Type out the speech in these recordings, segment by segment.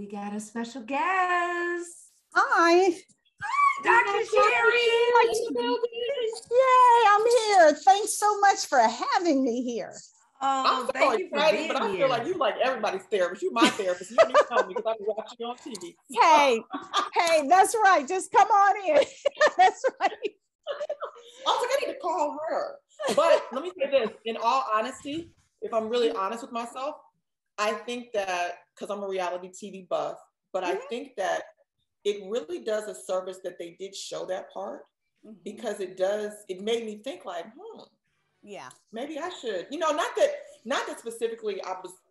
We got a special guest. Hi. Dr. Shery. Yay, I'm here. Thanks so much for having me here. Oh, I'm so excited, but I feel like you like everybody's therapist. You my therapist. You don't need to tell me because I've been watching you on TV. Hey, that's right. Just come on in. That's right. I was like, I need to call her. But let me say this, in all honesty, if I'm really honest with myself, I think that, because I'm a reality TV buff, but I think that it really does a service that they did show that part, because it made me think like, yeah, maybe I should, not that specifically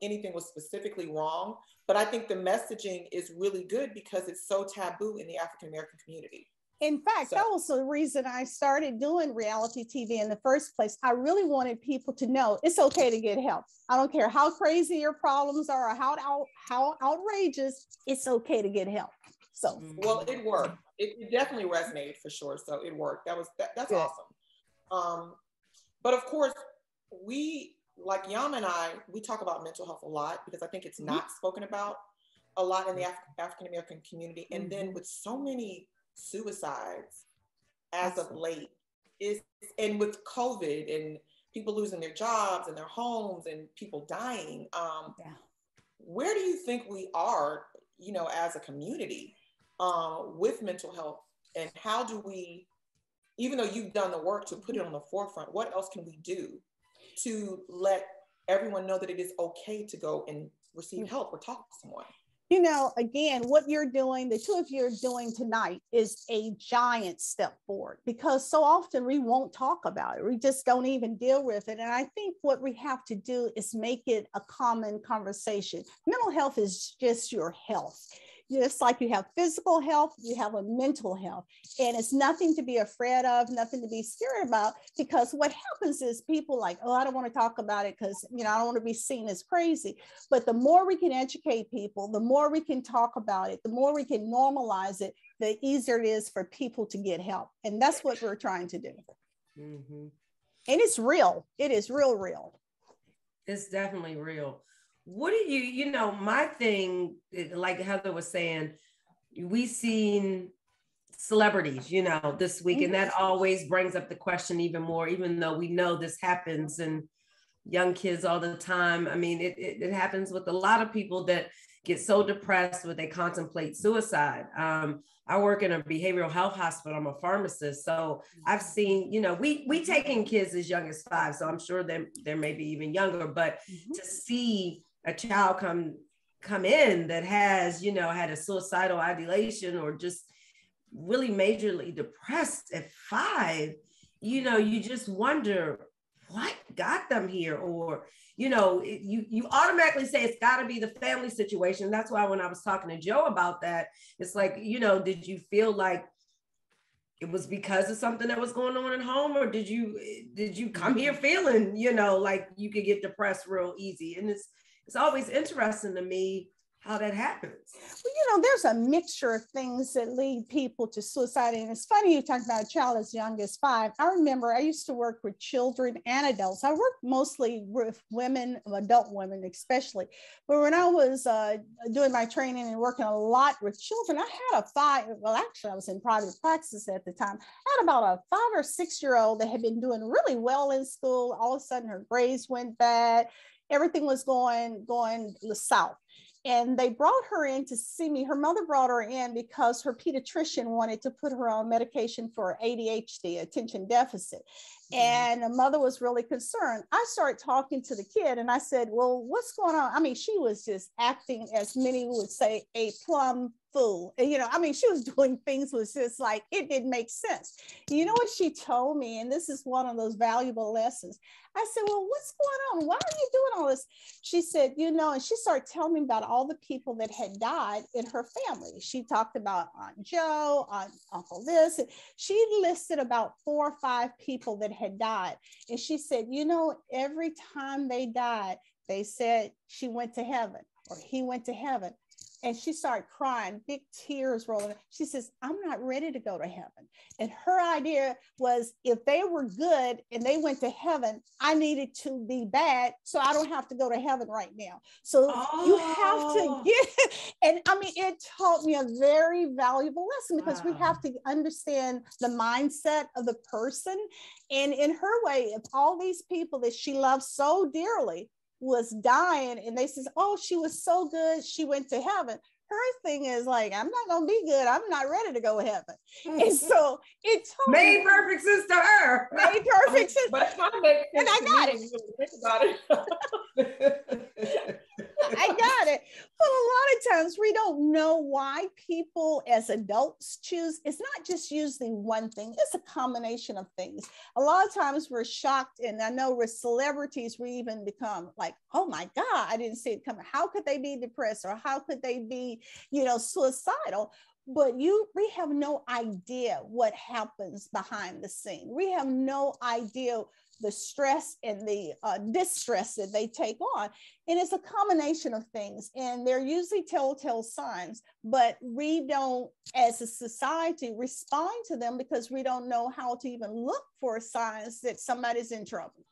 anything was specifically wrong, but I think the messaging is really good because it's so taboo in the African-American community. In fact, that was the reason I started doing reality TV in the first place. I really wanted people to know it's okay to get help. I don't care how crazy your problems are or how outrageous, it's okay to get help. So, well, it worked. It definitely resonated for sure. So it worked. That's good. Awesome. But of course, we, like Yama and I, we talk about mental health a lot because I think it's not spoken about a lot in the African-American community. And then with so many suicides as of late, and with COVID and people losing their jobs and their homes and people dying, where do you think we are, as a community with mental health? And how do we, even though you've done the work to put it on the forefront, what else can we do to let everyone know that it is okay to go and receive help or talk to someone? Again, what you're doing, the two of you are doing tonight is a giant step forward, because so often we won't talk about it. We just don't even deal with it. And I think what we have to do is make it a common conversation. Mental health is just your health. Just like you have physical health, you have a mental health, and it's nothing to be afraid of, nothing to be scared about, because what happens is people like, oh, I don't want to talk about it because, I don't want to be seen as crazy. But the more we can educate people, the more we can talk about it, the more we can normalize it, the easier it is for people to get help. And that's what we're trying to do. And it's real. It is real. It's definitely real. What do you, my thing, like Heather was saying, we seen celebrities, this week, and that always brings up the question even more, even though we know this happens in young kids all the time. I mean, it happens with a lot of people that get so depressed that they contemplate suicide. I work in a behavioral health hospital. I'm a pharmacist. So I've seen, we take in kids as young as 5. So I'm sure they're maybe even younger, but to see a child come in that has, had a suicidal ideation or just really majorly depressed at 5, you just wonder what got them here, or, you automatically say it's got to be the family situation. That's why when I was talking to Joe about that, it's like, did you feel like it was because of something that was going on at home, or did you come here feeling, like you could get depressed real easy? And it's always interesting to me how that happens. Well, there's a mixture of things that lead people to suicide. And it's funny you talk about a child as young as 5. I remember I used to work with children and adults. I worked mostly with women, adult women especially. But when I was doing my training and working a lot with children, I had I was in private practice at the time. I had about a 5 or 6 year old that had been doing really well in school. All of a sudden her grades went bad. Everything was going south. And they brought her in to see me. Her mother brought her in because her pediatrician wanted to put her on medication for ADHD, attention deficit. And the mother was really concerned. I started talking to the kid and I said, well, what's going on? I mean, she was just acting, as many would say, a plum fool. And, she was doing things was just like, it didn't make sense. You know what she told me? And this is one of those valuable lessons. I said, well, what's going on? Why are you doing all this? She said, and she started telling me about all the people that had died in her family. She talked about Aunt Joe, Aunt Uncle this. And she listed about 4 or 5 people that had died. And she said, every time they died, they said she went to heaven or he went to heaven. And she started crying, big tears rolling. She says, I'm not ready to go to heaven. And her idea was, if they were good and they went to heaven, I needed to be bad so I don't have to go to heaven right now. So you have to get, and I mean, it taught me a very valuable lesson, because we have to understand the mindset of the person. And in her way, if all these people that she loves so dearly was dying, and they says, oh, she was so good, she went to heaven. Her thing is like, I'm not gonna be good, I'm not ready to go to heaven. And so it made perfect sense to her. Made perfect sense. But it kind of makes sense, and I got it. Think about it. I got it. But a lot of times we don't know why people as adults choose. It's not just usually one thing, it's a combination of things. A lot of times we're shocked, and I know with celebrities, we even become like, oh my God, I didn't see it coming. How could they be depressed, or how could they be, suicidal? But we have no idea what happens behind the scene. We have no idea the stress and the distress that they take on. And it's a combination of things. And they're usually telltale signs, but we don't, as a society, respond to them because we don't know how to even look for signs that somebody's in trouble.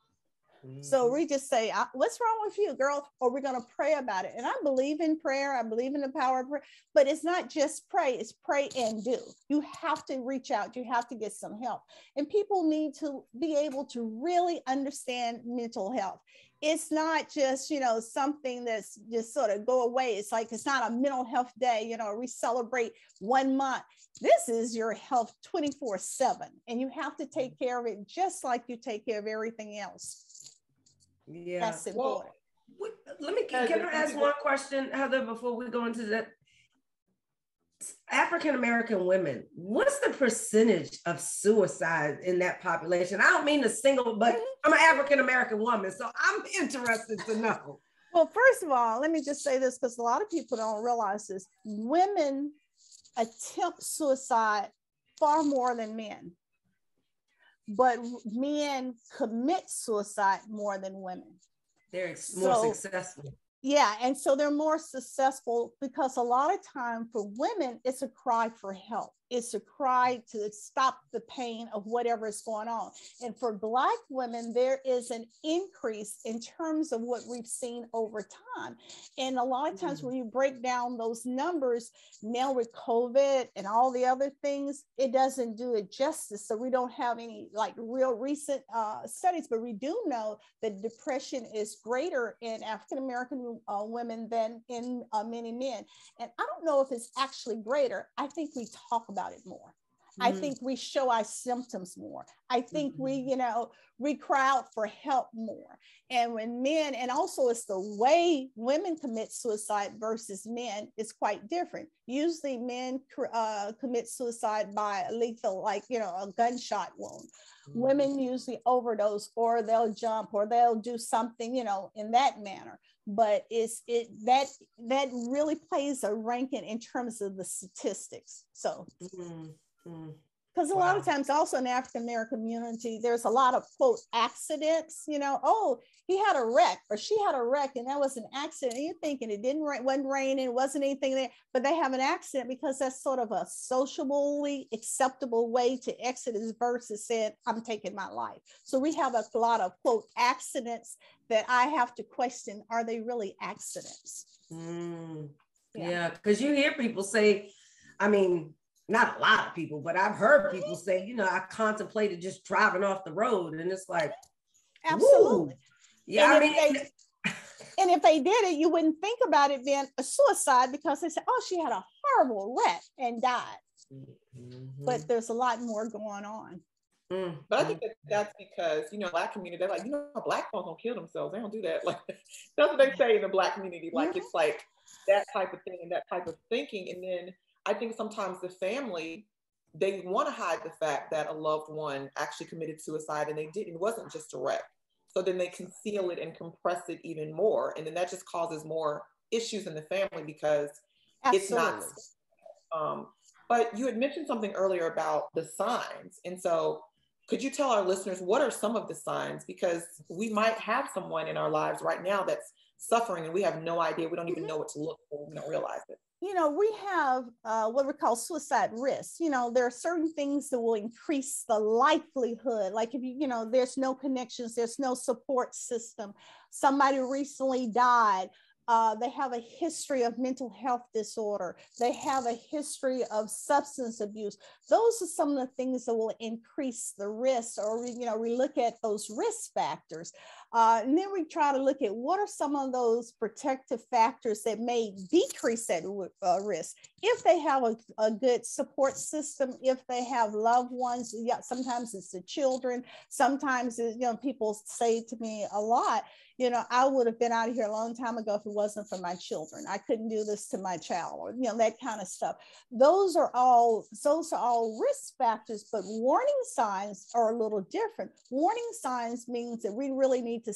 So we just say, what's wrong with you, girl? Or we're going to pray about it. And I believe in prayer. I believe in the power of prayer, but it's not just pray, it's pray and do. You have to reach out. You have to get some help. And people need to be able to really understand mental health. It's not just, something that's just sort of go away. It's like, it's not a mental health day, we celebrate 1 month. This is your health 24/7, and you have to take care of it just like you take care of everything else. Yeah, that's important. Well, can I ask one question, Heather, before we go into that? African-American women, what's the percentage of suicide in that population? I don't mean a single, but I'm an African-American woman, so I'm interested to know. Well, first of all, let me just say this, because a lot of people don't realize this. Women attempt suicide far more than men, but men commit suicide more than women. They're more successful. Yeah, and so they're more successful because a lot of time for women, it's a cry for help. It's a cry to stop the pain of whatever is going on. And for Black women, there is an increase in terms of what we've seen over time. And a lot of times when you break down those numbers, now with COVID and all the other things, it doesn't do it justice. So we don't have any like real recent studies, but we do know that depression is greater in African-American women than in many men. And I don't know if it's actually greater. I think we talk about it more. I think we show our symptoms more. I think we cry out for help more. And when men, and also it's the way women commit suicide versus men is quite different. Usually men commit suicide by lethal, like, a gunshot wound. Women usually overdose, or they'll jump, or they'll do something, in that manner. But that really plays a ranking in terms of the statistics. So, because a lot of times also in the African-American community, there's a lot of quote accidents, oh, he had a wreck or she had a wreck and that was an accident. And you're thinking it wasn't raining, it wasn't anything there, but they have an accident because that's sort of a socially acceptable way to exit his versus saying, I'm taking my life. So we have a lot of quote accidents that I have to question, are they really accidents? Yeah, because you hear people say, not a lot of people, but I've heard people say, I contemplated just driving off the road. And it's like, absolutely. Woo. Yeah, and if they did it, you wouldn't think about it being a suicide because they said, oh, she had a horrible wreck and died. But there's a lot more going on. But I think that's because, Black community, they're like, Black folks don't kill themselves. They don't do that. Like, that's what they say in the Black community. Like, it's like that type of thing and that type of thinking. And then I think sometimes the family, they want to hide the fact that a loved one actually committed suicide and they didn't. It wasn't just a wreck. So then they conceal it and compress it even more. And then that just causes more issues in the family because it's not. But you had mentioned something earlier about the signs. And so could you tell our listeners, what are some of the signs? Because we might have someone in our lives right now that's suffering and we have no idea. We don't even know what to look for. We don't realize it. we have what we call suicide risk. There are certain things that will increase the likelihood. Like if there's no connections, there's no support system. Somebody recently died. They have a history of mental health disorder. They have a history of substance abuse. Those are some of the things that will increase the risk, or we look at those risk factors. And then we try to look at what are some of those protective factors that may decrease that risk. If they have a good support system, if they have loved ones, sometimes it's the children, sometimes people say to me a lot, I would have been out of here a long time ago if it wasn't for my children. I couldn't do this to my child, or that kind of stuff. Those are all risk factors, but warning signs are a little different. Warning signs means that we really need to,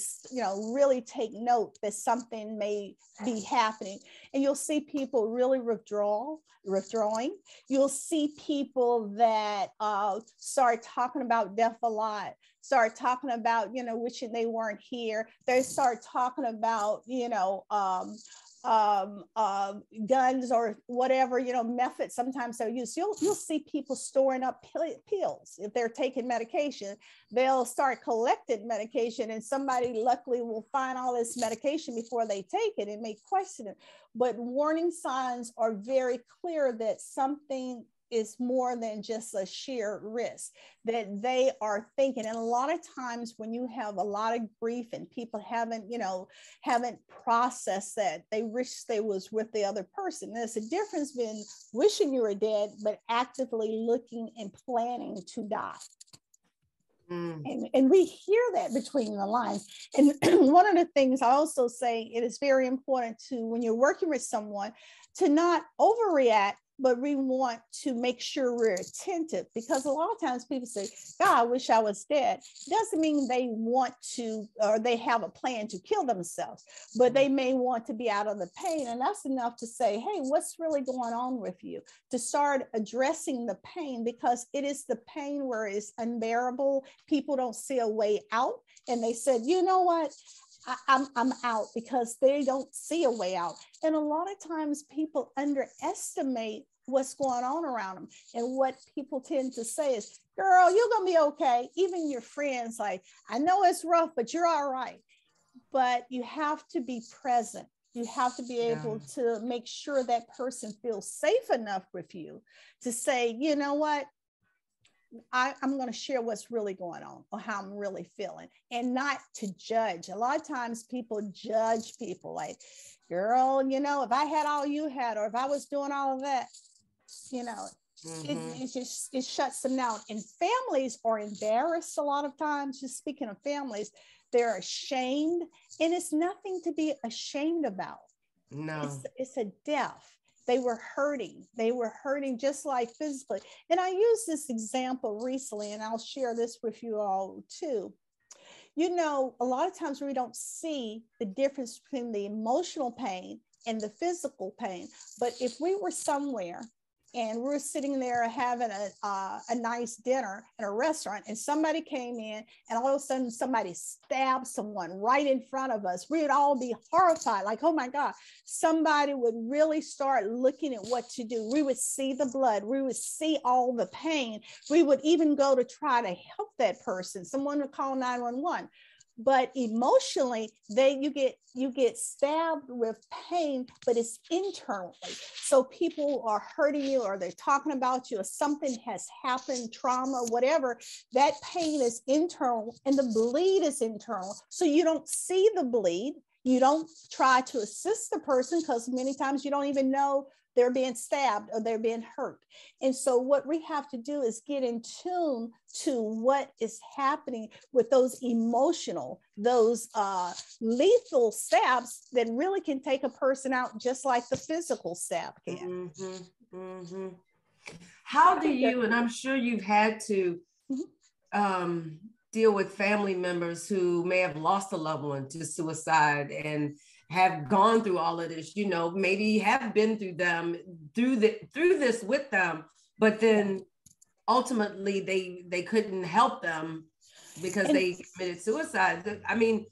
really take note that something may be happening. And you'll see people really withdrawing. You'll see people that start talking about death a lot, start talking about, wishing they weren't here. They start talking about, guns or whatever, methods sometimes they'll use. You'll see people storing up pills. If they're taking medication, they'll start collecting medication, and somebody luckily will find all this medication before they take it and may question it. But warning signs are very clear that something is more than just a sheer risk, that they are thinking. And a lot of times when you have a lot of grief and people haven't processed that, they wish they was with the other person. There's a difference between wishing you were dead, but actively looking and planning to die. And we hear that between the lines. And one of the things I also say, it is very important to, when you're working with someone, to not overreact, but we want to make sure we're attentive, because a lot of times people say, God, I wish I was dead. Doesn't mean they want to, or they have a plan to kill themselves, but they may want to be out of the pain. And that's enough to say, hey, what's really going on with you? To start addressing the pain, because it is the pain where it's unbearable. People don't see a way out. And they said, you know what? I'm out, because they don't see a way out. And a lot of times people underestimate what's going on around them. And what people tend to say is, girl, you're going to be okay. Even your friends, like, I know it's rough, but you're all right. But you have to be present. You have to be able to make sure that person feels safe enough with you to say, you know what? I'm going to share what's really going on, or how I'm really feeling, and not to judge. A lot of times people judge people like, girl, if I had all you had, or if I was doing all of that, it shuts them down. And families are embarrassed a lot of times. Just speaking of families, they're ashamed, and it's nothing to be ashamed about. No, it's a death. They were hurting. They were hurting just like physically. And I used this example recently, and I'll share this with you all too. A lot of times we don't see the difference between the emotional pain and the physical pain. But if we were somewhere and we're sitting there having a nice dinner in a restaurant, and somebody came in and all of a sudden somebody stabbed someone right in front of us, we would all be horrified, like, oh my God. Somebody would really start looking at what to do. We would see the blood. We would see all the pain. We would even go to try to help that person. Someone would call 911. But emotionally, you get stabbed with pain, but it's internally. So people are hurting you, or they're talking about you, or something has happened, trauma, whatever. That pain is internal, and the bleed is internal. So you don't see the bleed. You don't try to assist the person, because many times you don't even know they're being stabbed or they're being hurt. And so what we have to do is get in tune to what is happening with those emotional, those lethal stabs that really can take a person out, just like the physical stab can. How do you, and I'm sure you've had to deal with family members who may have lost a loved one to suicide and have gone through all of this, maybe have been through this with them, but then ultimately they couldn't help them because they committed suicide. I mean,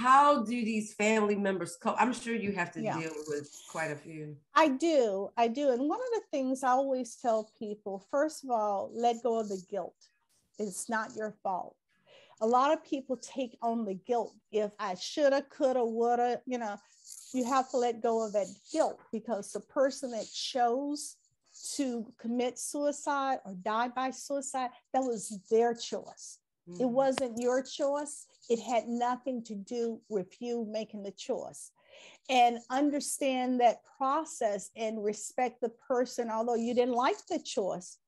how do these family members cope? I'm sure you have to Yeah. deal with quite a few. I do. And one of the things I always tell people, first of all, let go of the guilt. It's not your fault. A lot of people take on the guilt. If I shoulda, coulda, woulda, you have to let go of that guilt, because the person that chose to commit suicide or die by suicide, that was their choice. It wasn't your choice. It had nothing to do with you making the choice. And understand that process and respect the person, although you didn't like the choice.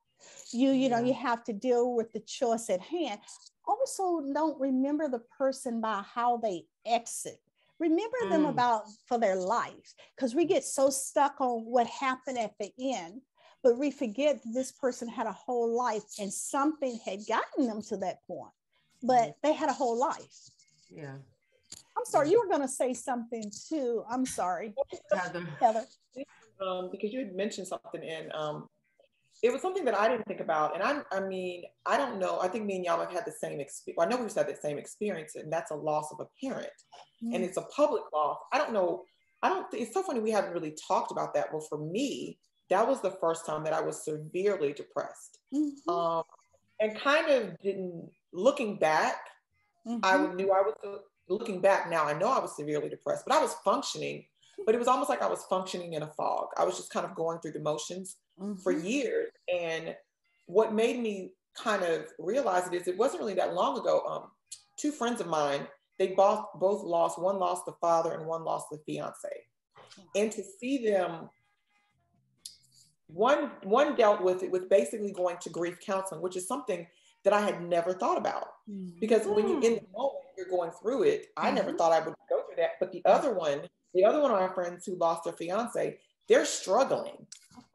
You have to deal with the choice at hand. Also, don't remember the person by how they exit. Remember them for their life, because we get so stuck on what happened at the end, but we forget this person had a whole life and something had gotten them to that point, but they had a whole life. Yeah. I'm sorry, you were going to say something too. I'm sorry, Heather. Because you had mentioned something, and it was something that I didn't think about. And I mean, I don't know. I think me and y'all have had the same experience. Well, I know we've had the same experience, and that's a loss of a parent. And it's a public loss. I don't know. It's so funny we haven't really talked about that. Well, for me, that was the first time that I was severely depressed. And kind of looking back, I knew I was, looking back now, I know I was severely depressed, but I was functioning, but it was almost like I was functioning in a fog. I was just kind of going through the motions for years. And what made me kind of realize it wasn't really that long ago. Two friends of mine, they both lost, one lost the father and one lost the fiance. And to see them, one dealt with it with basically going to grief counseling, which is something that I had never thought about. Because when you're in the moment, you're going through it. I never thought I would go through that. But the other one of my friends who lost their fiance, they're struggling.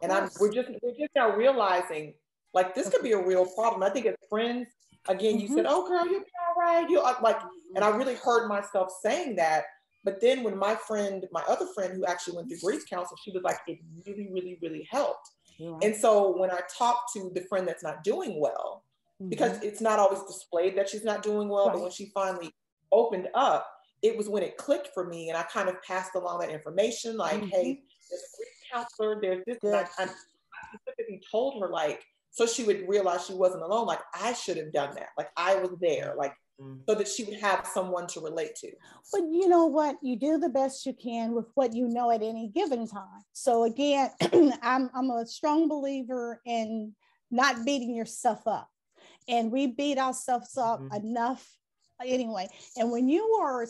And we're just now realizing, like, this could be a real problem. I think as friends, again, you said, "Oh, girl, you'll be all right." And I really heard myself saying that. But then when my other friend who actually went through grief counseling, she was like, it really, really, really helped. And so when I talk to the friend that's not doing well, because it's not always displayed that she's not doing well, but when she finally opened up, it was when it clicked for me, and I kind of passed along that information, like, hey, there's a grief counselor, there's this. And I specifically told her, like, so she would realize she wasn't alone. Like, I should have done that. Like, I was there, like, so that she would have someone to relate to. But you know what? You do the best you can with what you know at any given time. So again, I'm a strong believer in not beating yourself up. And we beat ourselves up enough anyway. And when you are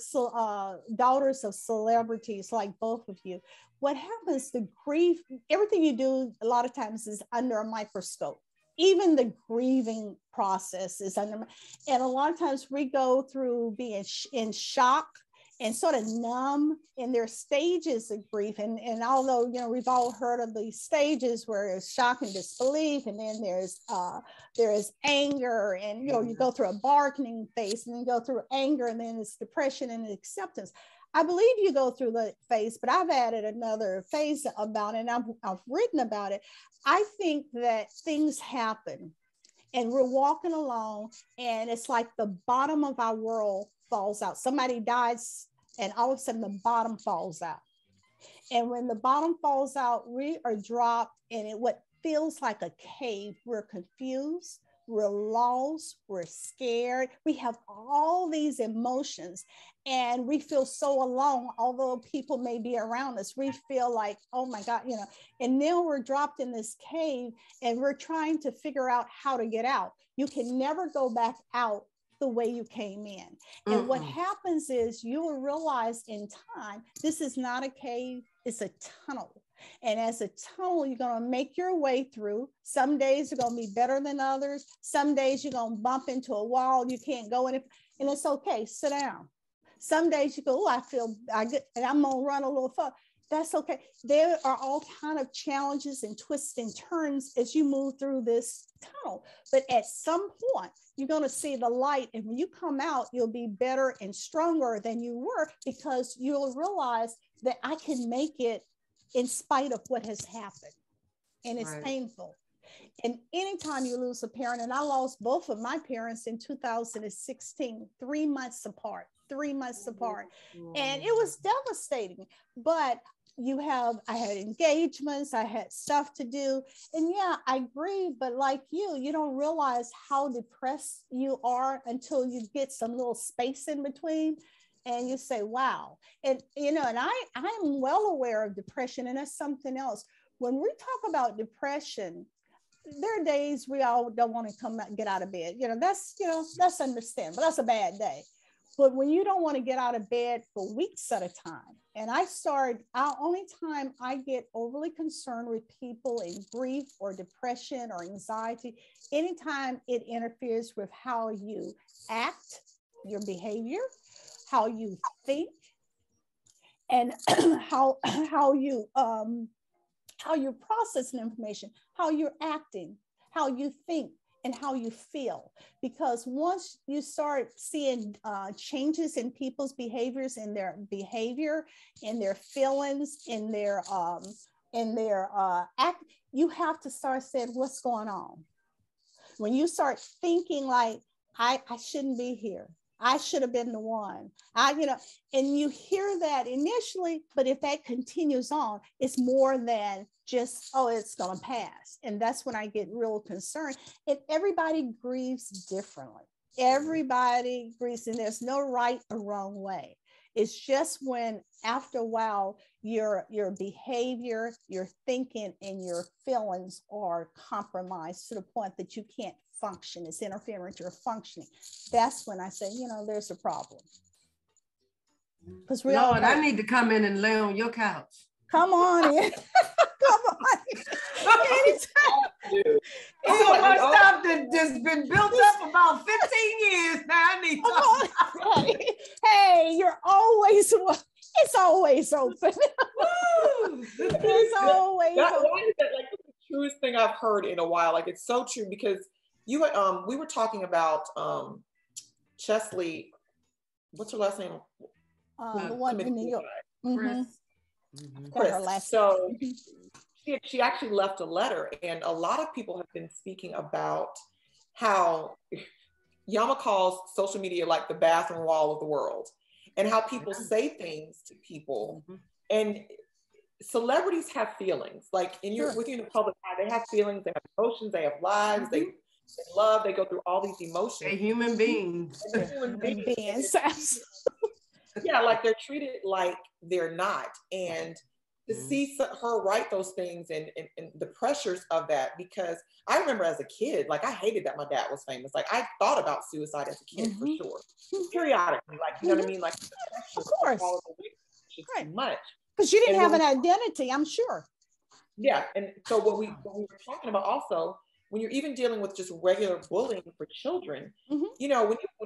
daughters of celebrities like both of you, what happens, the grief, everything you do a lot of times is under a microscope. Even the grieving process is under, and a lot of times we go through being in shock and sort of numb, and there's stages of grief. And although, we've all heard of these stages where there's shock and disbelief, and then there's anger, and, you go through a bargaining phase, and then you go through anger, and then it's depression and acceptance. I believe you go through the phase, but I've added another phase about it, and I've written about it. I think that things happen and we're walking along, and it's like the bottom of our world falls out. Somebody dies, and all of a sudden the bottom falls out. And when the bottom falls out, we are dropped in what feels like a cave. We're confused, we're lost, we're scared. We have all these emotions, and we feel so alone. Although people may be around us, we feel like, oh my God, and then we're dropped in this cave, and we're trying to figure out how to get out. You can never go back out the way you came in. And what happens is you will realize in time, this is not a cave, it's a tunnel. And as a tunnel, you're going to make your way through. Some days are going to be better than others. Some days you're going to bump into a wall. You can't go in it, and it's okay. Sit down. Some days you go, oh, and I'm going to run a little further. That's okay. There are all kinds of challenges and twists and turns as you move through this tunnel. But at some point, you're going to see the light. And when you come out, you'll be better and stronger than you were, because you'll realize that I can make it in spite of what has happened. And it's painful. And anytime you lose a parent, and I lost both of my parents in 2016, 3 months apart. 3 months apart. And it was devastating. But I had engagements, I had stuff to do. And yeah, I agree. But like you don't realize how depressed you are until you get some little space in between. And you say, wow. And, and I'm well aware of depression. And that's something else. When we talk about depression, there are days we all don't want to come out and get out of bed. That's understandable. That's a bad day. But when you don't want to get out of bed for weeks at a time, and only time I get overly concerned with people in grief or depression or anxiety, anytime it interferes with how you act, your behavior, how you think, and how you process information, how you're acting, how you think, and how you feel. Because once you start seeing changes in people's behaviors, in their behavior, in their feelings, in their act, you have to start saying, what's going on? When you start thinking like, I shouldn't be here, I should have been the one, and you hear that initially, but if that continues on, it's more than just, oh, it's going to pass. And that's when I get real concerned. And everybody grieves differently. Everybody grieves, and there's no right or wrong way. It's just when after a while, your behavior, your thinking, and your feelings are compromised to the point that you can't function. It's interfering with your functioning. That's when I say, there's a problem. Because Lord, I need to come in and lay on your couch. Come on in. Come on in. Anytime. So much stuff that just been built up about 15 years now. I need to. Hey, you're always, it's always open. It's always open. Like the truest thing I've heard in a while. Like, it's so true, because we were talking about Chesley. What's her last name? The one in New York. Chris. So she actually left a letter, and a lot of people have been speaking about how Yama calls social media like the bathroom wall of the world, and how people say things to people, and celebrities have feelings. Like within the public eye, they have feelings, they have emotions, they have lives, they love, they go through all these emotions. They're human beings. Yeah, like they're treated like they're not. And to see her write those things and the pressures of that, because I remember as a kid, like I hated that my dad was famous. Like I thought about suicide as a kid for sure. Periodically, like, you know what I mean? Like the pressure, of course, all of the too much. Because you didn't have an identity, I'm sure. Yeah, and so what we were talking about also, when you're even dealing with just regular bullying for children, when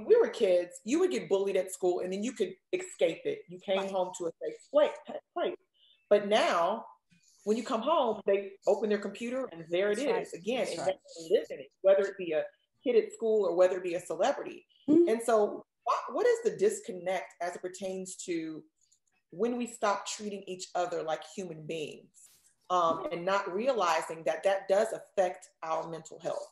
we were kids, you would get bullied at school and then you could escape it. You came home to a safe place. But now, when you come home, they open their computer and there it is again, and they live in it, whether it be a kid at school or whether it be a celebrity. And so what is the disconnect as it pertains to when we stop treating each other like human beings? And not realizing that does affect our mental health.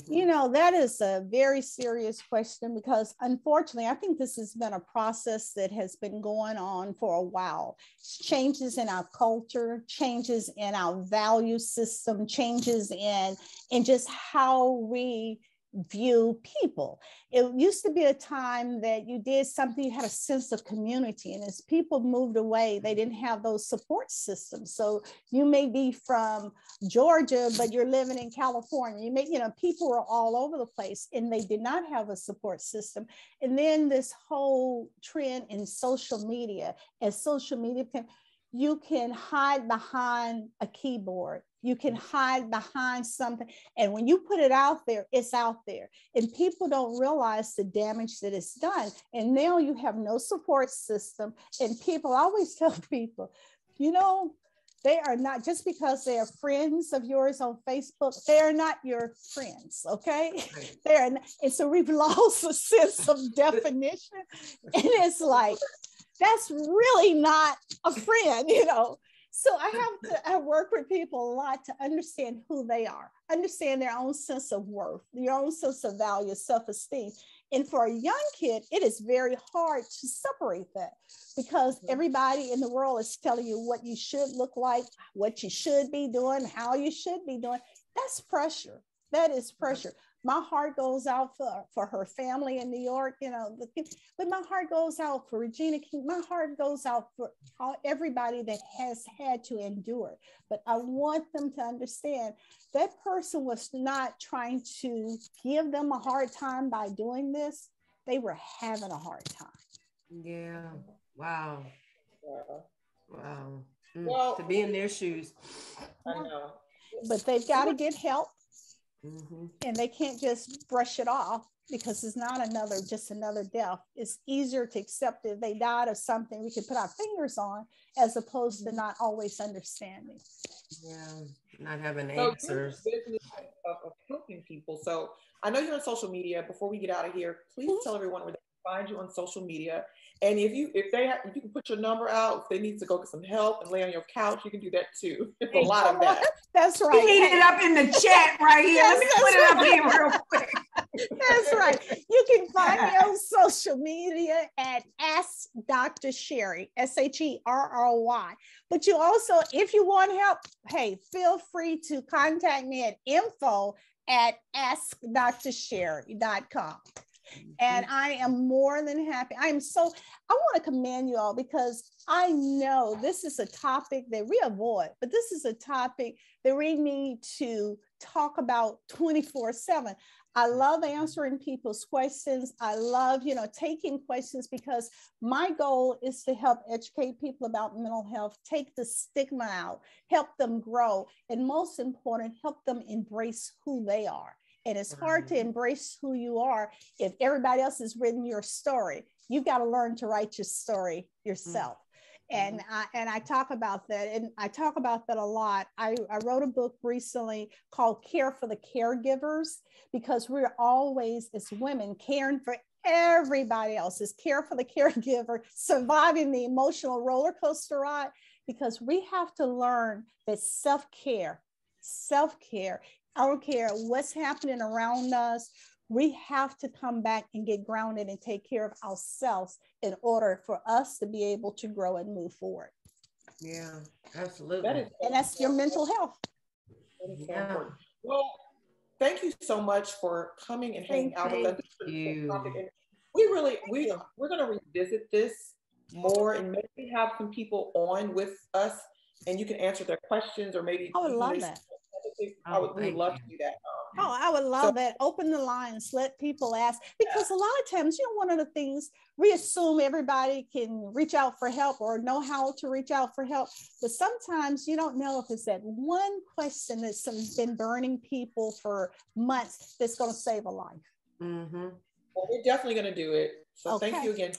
That is a very serious question, because unfortunately, I think this has been a process that has been going on for a while. Changes in our culture, changes in our value system, changes in just how we view people. It used to be a time that you did something, you had a sense of community, and as people moved away, they didn't have those support systems. So you may be from Georgia, but you're living in California. People were all over the place, and they did not have a support system. And then this whole trend in social media, as social media became, you can hide behind a keyboard. You can hide behind something. And when you put it out there, it's out there. And people don't realize the damage that it's done. And now you have no support system. And people, I always tell people, they are not, just because they are friends of yours on Facebook, they are not your friends, okay? They're not, and so we've lost a sense of definition. And it's like, that's really not a friend, So I work with people a lot to understand who they are, understand their own sense of worth, your own sense of value, self-esteem. And for a young kid, it is very hard to separate that because everybody in the world is telling you what you should look like, what you should be doing, how you should be doing. That's pressure. That is pressure. My heart goes out for her family in New York, you know, but my heart goes out for Regina King. My heart goes out for everybody that has had to endure. But I want them to understand that person was not trying to give them a hard time by doing this. They were having a hard time. Yeah. Wow. Yeah. Wow. Well, to be in their shoes. I know. But they've got to get help. Mm-hmm. And they can't just brush it off because it's not just another death. It's easier to accept if they died of something we can put our fingers on, as opposed to not always understanding. Yeah, not having So answers. business of helping people. So I know you're on social media. Before we get out of here, please tell everyone where they can find you on social media. And if you can put your number out, if they need to go get some help and lay on your couch, you can do that too. There's a lot of that. That's right. We need it up in the chat right here. Let me put it up here real quick. That's right. You can find me on social media at Ask Dr. Shery, Shery. But you also, if you want help, hey, feel free to contact me at info@askdrshery.com. And I am more than happy. I want to commend you all because I know this is a topic that we avoid, but this is a topic that we need to talk about 24/7. I love answering people's questions. I love, taking questions because my goal is to help educate people about mental health, take the stigma out, help them grow, and most important, help them embrace who they are. And it's hard to embrace who you are if everybody else has written your story. You've got to learn to write your story yourself. And I talk about that. And I talk about that a lot. I wrote a book recently called Care for the Caregivers, because we're always, as women, caring for everybody else. It's care for the caregiver, surviving the emotional roller coaster ride, because we have to learn that self-care, I don't care what's happening around us. We have to come back and get grounded and take care of ourselves in order for us to be able to grow and move forward. Yeah, absolutely. And that's your mental health. That is so important. Well, thank you so much for coming and hanging out with us. We're going to revisit this more and maybe have some people on with us and you can answer their questions, or maybe I would love that. we would love to do that. I would love that. Open the lines, let people ask, because a lot of times, one of the things, we assume everybody can reach out for help or know how to reach out for help, but sometimes you don't know if it's that one question that's been burning people for months that's going to save a life. Mm-hmm. Well, we're definitely going to do it. So Thank you again.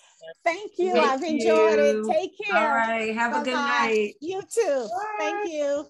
Thank you. I've enjoyed it. Take care. All right. Have a good night. You too. Bye. Thank you.